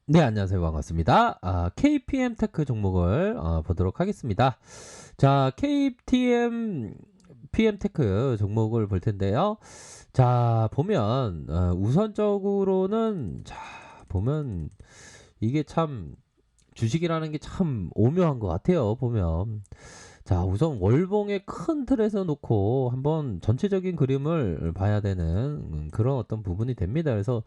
네, 안녕하세요. 반갑습니다. KPM 테크 종목을 보도록 하겠습니다. 자, KTM PM 테크 종목을 볼 텐데요. 자, 보면 우선적으로는 자, 보면 이게 참 주식이라는 게 참 오묘한 것 같아요. 보면 자, 우선 월봉의 큰 틀에서 놓고 한번 전체적인 그림을 봐야 되는 그런 어떤 부분이 됩니다. 그래서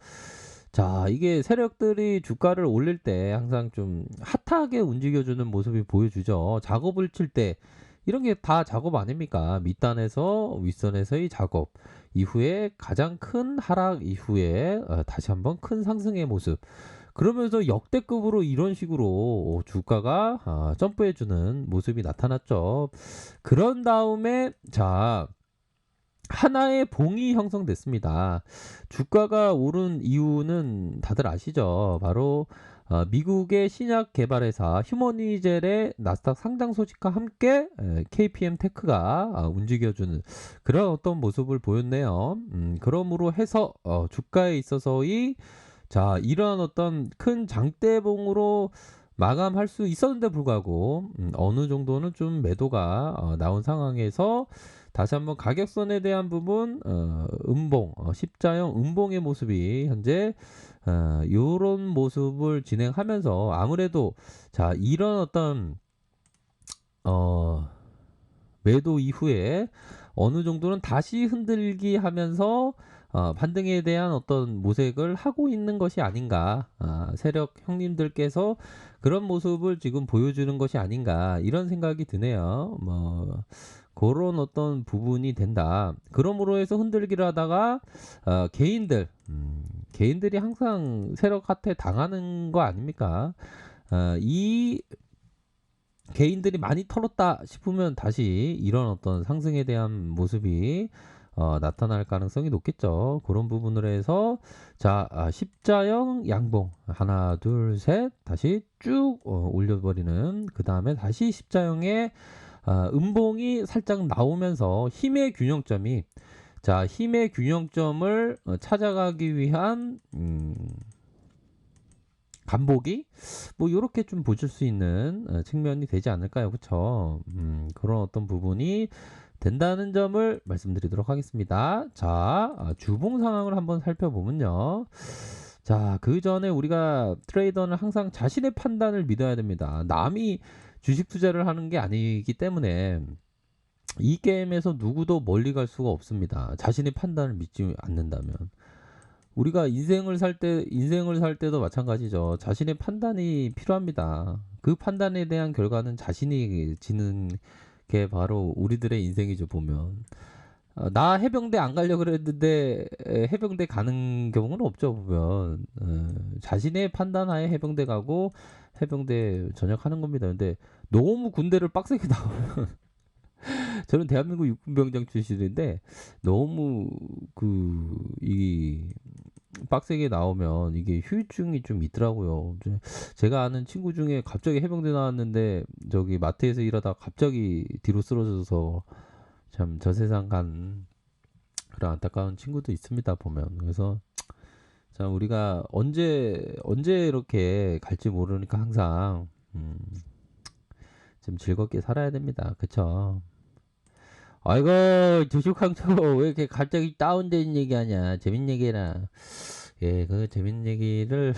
자, 이게 세력들이 주가를 올릴 때 항상 좀 핫하게 움직여주는 모습이 보여주죠. 작업을 칠 때 이런 게 다 작업 아닙니까? 밑단에서 윗선에서의 작업 이후에 가장 큰 하락 이후에 다시 한번 큰 상승의 모습. 그러면서 역대급으로 이런 식으로 주가가 점프해주는 모습이 나타났죠. 그런 다음에 자, 하나의 봉이 형성됐습니다. 주가가 오른 이유는 다들 아시죠? 바로 미국의 신약 개발회사 휴머니젤의 나스닥 상장 소식과 함께 KPM 테크가 움직여주는 그런 어떤 모습을 보였네요. 그러므로 해서 주가에 있어서의 자, 이러한 어떤 큰 장대봉으로 마감할 수 있었는데 불구하고 어느 정도는 좀 매도가 나온 상황에서 다시 한번 가격선에 대한 부분 음봉 십자형 음봉의 모습이 현재 요런 모습을 진행하면서 아무래도 자 이런 어떤 어 매도 이후에 어느 정도는 다시 흔들기 하면서 반등에 대한 어떤 모색을 하고 있는 것이 아닌가. 세력 형님들께서 그런 모습을 지금 보여주는 것이 아닌가. 이런 생각이 드네요. 뭐, 그런 어떤 부분이 된다. 그러므로 해서 흔들기를 하다가, 개인들이 항상 세력 핫에 당하는 거 아닙니까? 이 개인들이 많이 털었다 싶으면 다시 이런 어떤 상승에 대한 모습이 나타날 가능성이 높겠죠. 그런 부분으로 해서 자 십자형 양봉 하나 둘 셋 다시 쭉 올려버리는 그 다음에 다시 십자형의 음봉이 살짝 나오면서 힘의 균형점이 자 힘의 균형점을 찾아가기 위한 간보기 뭐 요렇게 좀 보실 수 있는 측면이 되지 않을까요? 그쵸? 그런 어떤 부분이 된다는 점을 말씀드리도록 하겠습니다. 자, 주봉 상황을 한번 살펴보면요. 자, 그 전에 우리가 트레이더는 항상 자신의 판단을 믿어야 됩니다. 남이 주식 투자를 하는 게 아니기 때문에 이 게임에서 누구도 멀리 갈 수가 없습니다. 자신의 판단을 믿지 않는다면. 우리가 인생을 살 때도 마찬가지죠. 자신의 판단이 필요합니다. 그 판단에 대한 결과는 자신이 지는 게 바로 우리들의 인생이죠, 보면. 나 해병대 안 가려고 그랬는데 해병대 가는 경우는 없죠, 보면. 자신의 판단하에 해병대 가고 해병대 전역하는 겁니다. 근데 너무 군대를 빡세게 나오면 저는 대한민국 육군병장 출신인데 너무 이 빡세게 나오면 이게 후유증이 좀 있더라고요. 제가 아는 친구 중에 갑자기 해병대 나왔는데 저기 마트에서 일하다 갑자기 뒤로 쓰러져서 참 저 세상 간 그런 안타까운 친구도 있습니다 보면. 그래서 참 우리가 언제 이렇게 갈지 모르니까 항상 좀 즐겁게 살아야 됩니다. 그쵸? 아이고 주식황초 왜 이렇게 갑자기 다운된 얘기하냐. 재밌는 얘기해라. 예, 그 재밌는 얘기를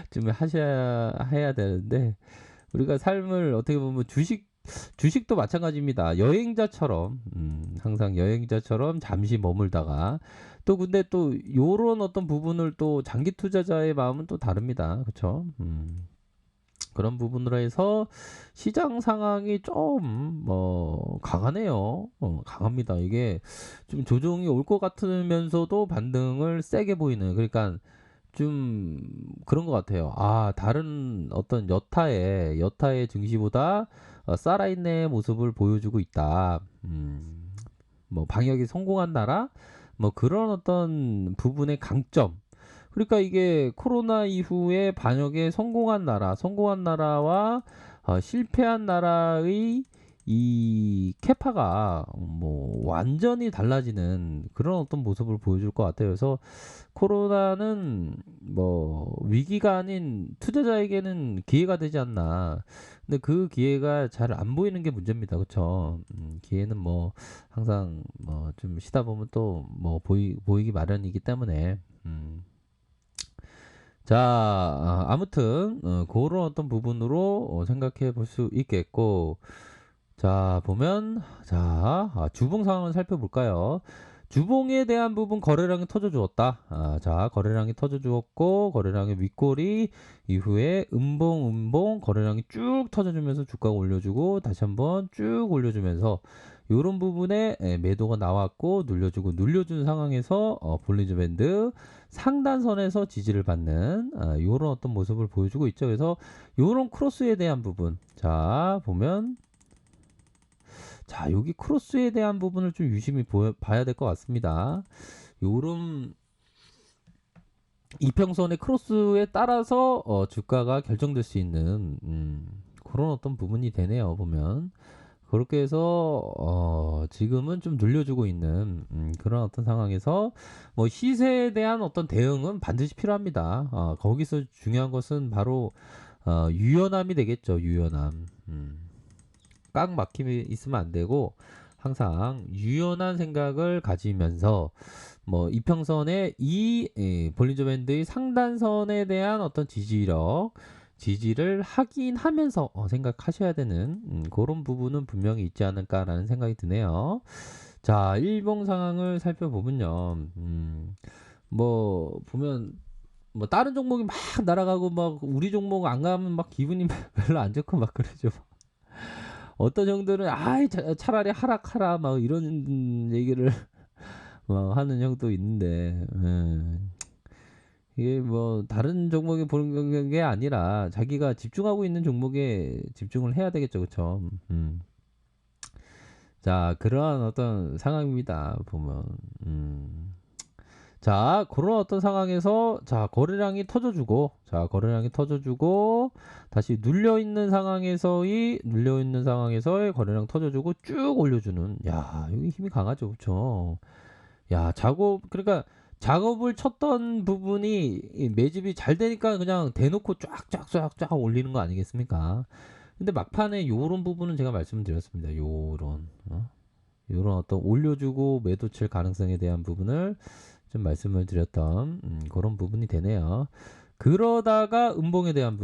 좀 해야 되는데 우리가 삶을 어떻게 보면 주식도 마찬가지입니다. 여행자처럼 항상 여행자처럼 잠시 머물다가 또 근데 또 요런 어떤 부분을 또 장기 투자자의 마음은 또 다릅니다. 그렇죠? 그런 부분으로 해서 시장 상황이 좀 뭐 강하네요. 강합니다. 이게 좀 조정이 올 것 같으면서도 반등을 세게 보이는 그러니까 좀 그런 것 같아요. 다른 어떤 여타의 증시보다 살아있는 모습을 보여주고 있다. 뭐 방역이 성공한 나라, 뭐 그런 어떤 부분의 강점. 그러니까 이게 코로나 이후에 방역에 성공한 나라와 실패한 나라의 이 캐파가 뭐 완전히 달라지는 그런 어떤 모습을 보여줄 것 같아요. 그래서 코로나는 뭐 위기가 아닌 투자자에게는 기회가 되지 않나. 근데 그 기회가 잘 안 보이는 게 문제입니다. 그쵸? 기회는 뭐 항상 뭐 좀 쉬다 보면 또 뭐 보이기 마련이기 때문에. 자, 아무튼 그런 어떤 부분으로 생각해 볼 수 있겠고, 자, 보면, 자, 주봉 상황을 살펴볼까요? 주봉에 대한 부분 거래량이 터져 주었다. 자, 거래량이 터져 주었고, 거래량의 윗골이 이후에 음봉 거래량이 쭉 터져주면서 주가가 올려주고, 다시 한번 쭉 올려주면서, 이런 부분에 매도가 나왔고, 눌려준 상황에서 볼린저 밴드 상단선에서 지지를 받는, 이런 어떤 모습을 보여주고 있죠. 그래서, 이런 크로스에 대한 부분. 자, 보면, 자, 여기 크로스에 대한 부분을 좀 유심히 봐야 될 것 같습니다. 요런 이평선의 크로스에 따라서 주가가 결정될 수 있는 그런 어떤 부분이 되네요. 보면 그렇게 해서 지금은 좀 눌려주고 있는 그런 어떤 상황에서 뭐 시세에 대한 어떤 대응은 반드시 필요합니다. 거기서 중요한 것은 바로 유연함이 되겠죠. 유연함. 꽉 막힘이 있으면 안 되고 항상 유연한 생각을 가지면서 뭐 이평선의 볼린저 밴드의 상단선에 대한 어떤 지지를 확인하면서 생각하셔야 되는 그런 부분은 분명히 있지 않을까라는 생각이 드네요. 자, 일봉 상황을 살펴보면요. 뭐 보면 뭐 다른 종목이 막 날아가고 막 우리 종목 안 가면 막 기분이 별로 안 좋고 막 그러죠. 어떤 형들은 아이 차라리 하락하라 막 이런 얘기를 하는 형도 있는데 이게 뭐 다른 종목에 보는 게 아니라 자기가 집중하고 있는 종목에 집중을 해야 되겠죠, 그렇죠? 자, 그러한 어떤 상황입니다. 보면 자, 그런 어떤 상황에서 자, 거래량이 터져주고 다시 눌려 있는 상황에서의 거래량 터져주고 쭉 올려주는 야, 여기 힘이 강하죠. 그렇죠? 야, 그러니까 작업을 쳤던 부분이 이 매집이 잘 되니까 그냥 대놓고 쫙쫙쫙쫙 올리는 거 아니겠습니까? 근데 막판에 요런 부분은 제가 말씀드렸습니다. 요런 어떤 올려주고 매도 칠 가능성에 대한 부분을 좀 말씀을 드렸던 그런 부분이 되네요. 그러다가 음봉에 대한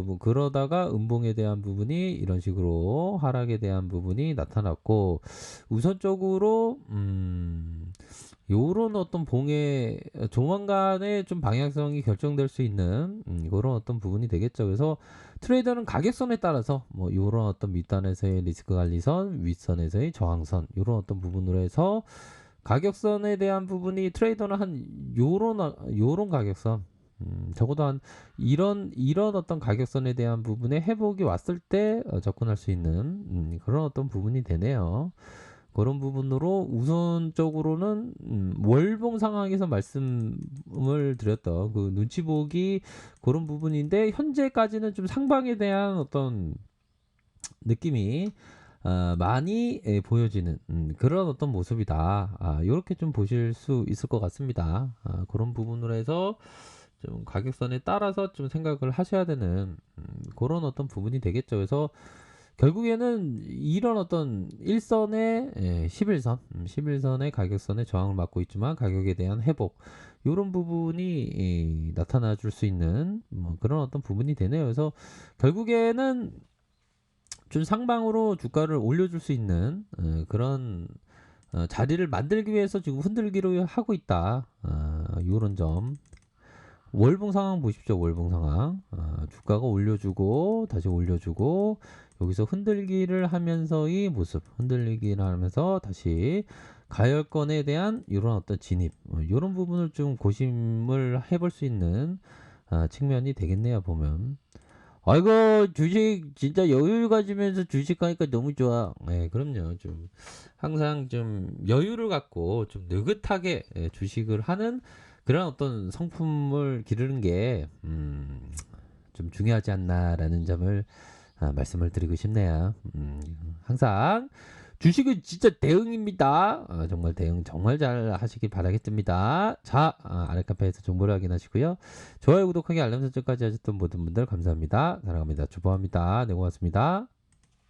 부분이 이런 식으로 하락에 대한 부분이 나타났고 우선적으로 요런 어떤 조만간에 좀 방향성이 결정될 수 있는 그런 어떤 부분이 되겠죠. 그래서 트레이더는 가격선에 따라서 뭐 요런 어떤 밑단에서의 리스크 관리선, 윗선에서의 저항선 요런 어떤 부분으로 해서 가격선에 대한 부분이 트레이더는 한 요런 가격선 적어도 한 이런 어떤 가격선에 대한 부분에 회복이 왔을 때 접근할 수 있는 그런 어떤 부분이 되네요. 그런 부분으로 우선적으로는 월봉 상황에서 말씀을 드렸던 그 눈치 보기 그런 부분인데 현재까지는 좀 상방에 대한 어떤 느낌이 많이 보여지는 그런 어떤 모습이다. 이렇게 좀 보실 수 있을 것 같습니다. 그런 부분으로 해서 좀 가격선에 따라서 좀 생각을 하셔야 되는 그런 어떤 부분이 되겠죠. 그래서 결국에는 이런 어떤 11선, 11선의 가격선의 저항을 맞고 있지만 가격에 대한 회복 이런 부분이 나타나 줄 수 있는 뭐 그런 어떤 부분이 되네요. 그래서 결국에는 좀 상방으로 주가를 올려줄 수 있는 그런 자리를 만들기 위해서 지금 흔들기로 하고 있다. 이런 점. 월봉 상황 보십시오. 월봉 상황. 주가가 올려주고 다시 올려주고 여기서 흔들기를 하면서의 모습. 흔들리기를 하면서 다시 가열권에 대한 이런 어떤 진입. 이런 부분을 좀 고심을 해볼 수 있는 측면이 되겠네요. 보면. 아이고 주식 진짜 여유 가지면서 주식 하니까 너무 좋아. 네, 그럼요. 좀 항상 좀 여유를 갖고 좀 느긋하게 주식을 하는 그런 어떤 성품을 기르는 게 좀 중요하지 않나라는 점을 말씀을 드리고 싶네요. 항상 주식은 진짜 대응입니다. 정말 대응 정말 잘 하시길 바라겠습니다. 자, 아래 카페에서 정보를 확인하시고요. 좋아요, 구독하기, 알람 설정까지 하셨던 모든 분들 감사합니다. 사랑합니다. 주보합니다. 네, 고맙습니다.